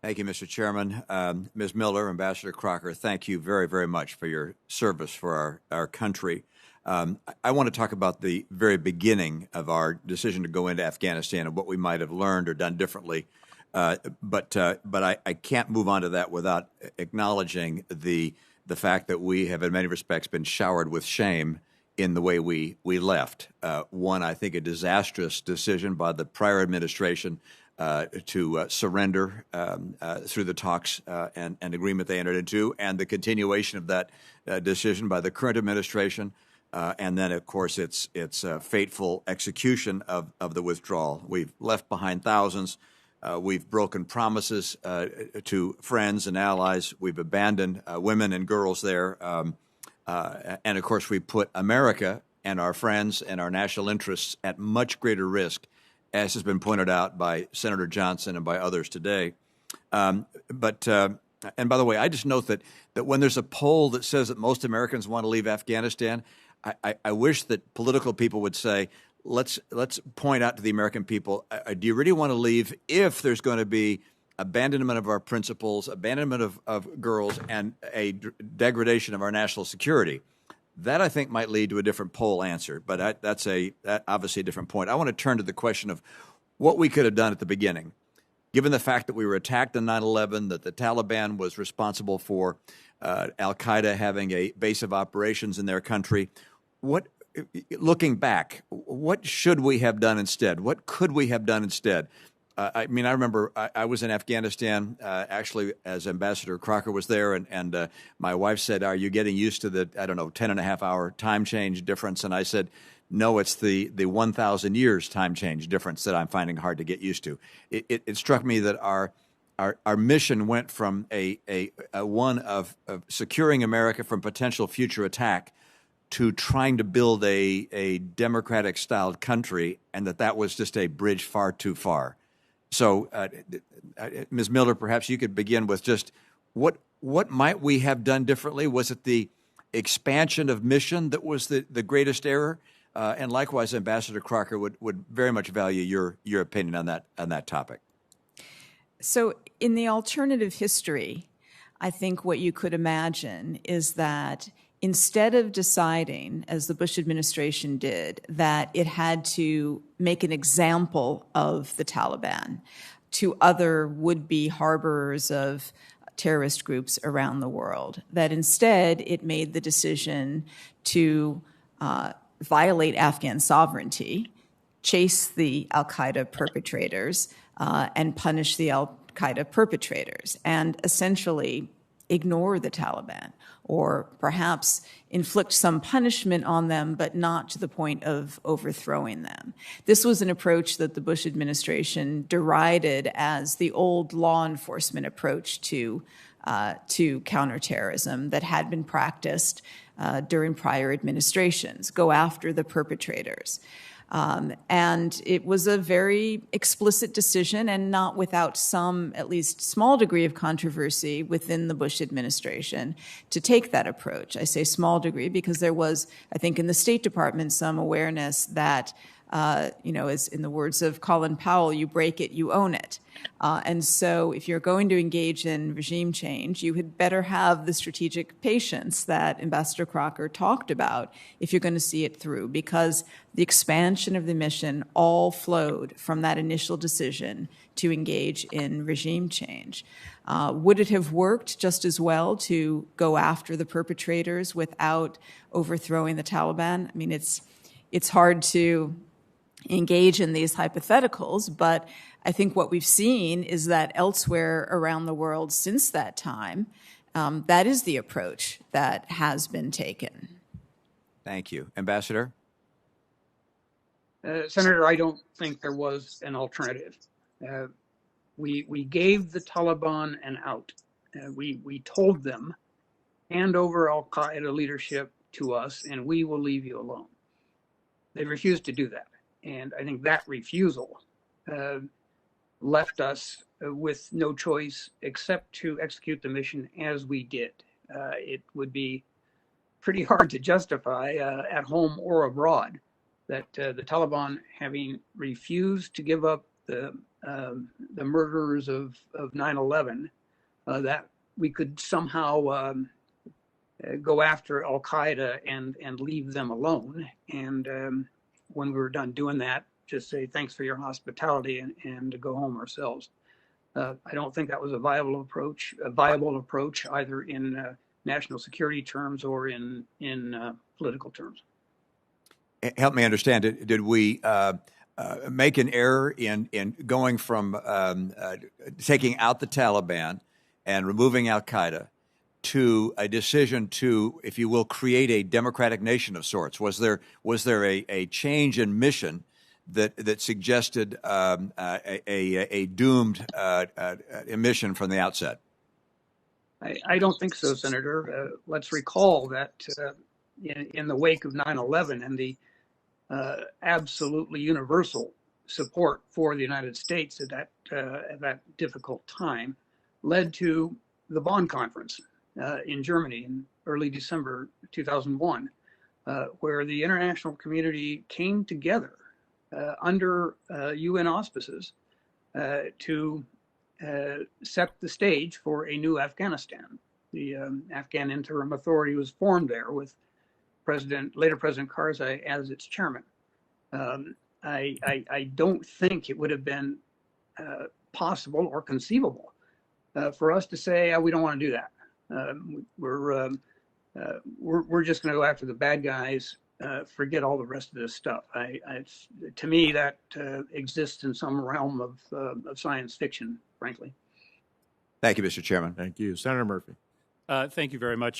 Thank you, Mr. Chairman. Ms. Miller, Ambassador Crocker, thank you very, very much for your service for our country. I want to talk about the very beginning of our decision to go into Afghanistan and what we might have learned or done differently. But I can't move on to that without acknowledging the fact that we have, in many respects, been showered with shame in the way we left. One, I think, a disastrous decision by the prior administration to surrender through the talks and agreement they entered into, and the continuation of that decision by the current administration, and then, of course, its fateful execution of the withdrawal. We've left behind thousands. We've broken promises to friends and allies. We've abandoned women and girls there. And, of course, we put America and our friends and our national interests at much greater risk, as has been pointed out by Senator Johnson and by others today. And by the way, I just note that when there's a poll that says that most Americans want to leave Afghanistan, I wish that political people would say, let's point out to the American people, do you really want to leave if there's going to be abandonment of our principles, abandonment of girls, and a degradation of our national security? That, I think, might lead to a different poll answer, but that's obviously a different point. I want to turn to the question of what we could have done at the beginning. Given the fact that we were attacked on 9/11, that the Taliban was responsible for al-Qaeda having a base of operations in their country, looking back, what should we have done instead? What could we have done instead? I mean, I remember I was in Afghanistan, actually, as Ambassador Crocker was there, and my wife said, are you getting used to the, 10.5-hour time change difference? And I said, no, it's the 1,000 years time change difference that I'm finding hard to get used to. It struck me that our mission went from a one of securing America from potential future attack to trying to build a democratic-styled country, and that was just a bridge far too far. So, Ms. Miller, perhaps you could begin with just what might we have done differently? Was it the expansion of mission that was the greatest error? And likewise, Ambassador Crocker would very much value your opinion on that topic. So, in the alternative history, I think what you could imagine is that instead of deciding, as the Bush administration did, that it had to make an example of the Taliban to other would-be harborers of terrorist groups around the world, that instead it made the decision to violate Afghan sovereignty, chase the al-Qaeda perpetrators, and punish the al-Qaeda perpetrators, and essentially ignore the Taliban, or perhaps inflict some punishment on them, but not to the point of overthrowing them. This was an approach that the Bush administration derided as the old law enforcement approach to counterterrorism that had been practiced during prior administrations: go after the perpetrators. And it was a very explicit decision, and not without some, at least small degree of controversy within the Bush administration to take that approach. I say small degree because there was, I think, in the State Department, some awareness that, as in the words of Colin Powell, you break it, you own it. And so if you're going to engage in regime change, you had better have the strategic patience that Ambassador Crocker talked about if you're going to see it through, because the expansion of the mission all flowed from that initial decision to engage in regime change. Would it have worked just as well to go after the perpetrators without overthrowing the Taliban? I mean, it's hard to engage in these hypotheticals, but I think what we've seen is that elsewhere around the world since that time, that is the approach that has been taken. Thank you. Ambassador? Senator, I don't think there was an alternative. We gave the Taliban an out. We told them, hand over al-Qaeda leadership to us and we will leave you alone. They refused to do that. And I think that refusal left us with no choice except to execute the mission as we did. It would be pretty hard to justify at home or abroad that the Taliban, having refused to give up the the murderers of 9/11, that we could somehow go after Al Qaeda and leave them alone. And when we were done doing that, just say thanks for your hospitality and go home ourselves. I don't think that was a viable approach either in national security terms or in political terms. Help me understand it. Did we make an error in going from taking out the Taliban and removing Al Qaeda to a decision to, if you will, create a democratic nation of sorts? Was there a change in mission that suggested a doomed mission from the outset? I don't think so, Senator. Let's recall that in the wake of 9/11 and the absolutely universal support for the United States at that difficult time led to the Bonn Conference in Germany in early December 2001, where the international community came together under UN auspices to set the stage for a new Afghanistan. The Afghan Interim Authority was formed there with later President Karzai as its chairman. I don't think it would have been possible or conceivable for us to say, we don't want to do that. We're just going to go after the bad guys. Forget all the rest of this stuff. To me, that exists in some realm of science fiction, frankly. Thank you, Mr. Chairman. Thank you. Senator Murphy. Thank you very much.